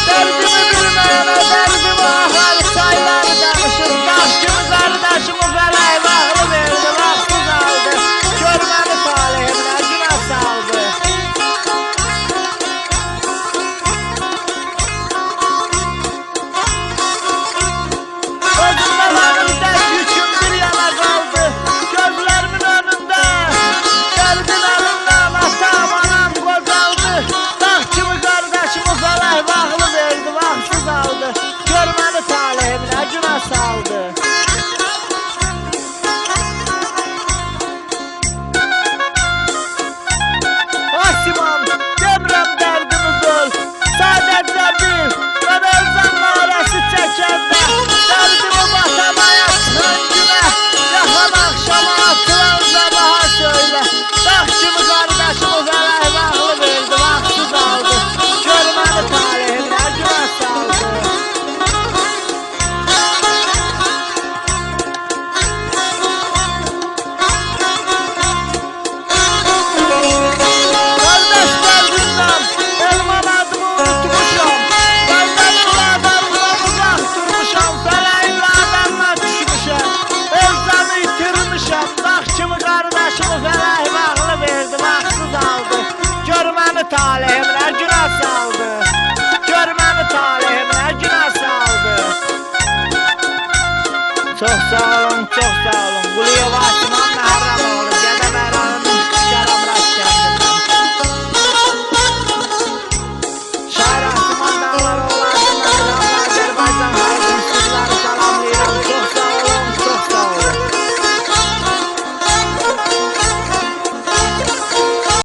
Derdimi bilmeyene derdim ahar sayları danışır. Daşçım kardeşimi felay bağlı verdi, vaxtsız aldı. Görməni talihimlə günah saldı. Özümdə varım dərd yüküm bir yana qaldı. Gözlərimin önündə gəldin əlimdən, atam anam qocaldı. Dağ kimi qardeşimi felay bağlı verdi, vaxtsız aldı. Görməni talihimlə günah saldı. Asiman, demirəm dərdimiz öl. Sadəcə bil, mən ölsəm narəsi çəkəndə. Dərdimi batamaya çıxan günə, yaxan axşama atılan sabaha söylə. Dağ kimi qardeşimi felay bağlı verdi, vaxtsız aldı. Görməni talihimlə günah saldı. Kardeş dərdindən elman adımı unutmuşam. Qaydanın adamına uzaq durmuşam. Fələyin adamına düşmüşəm. Özləmi itirmişəm. Dağ kimi qardeşimi fələk bağlı verdi, vaxtsız aldı. Görməni talihimlə günah saldı. Görməni talihimlə günah saldı. Çox sağ ol.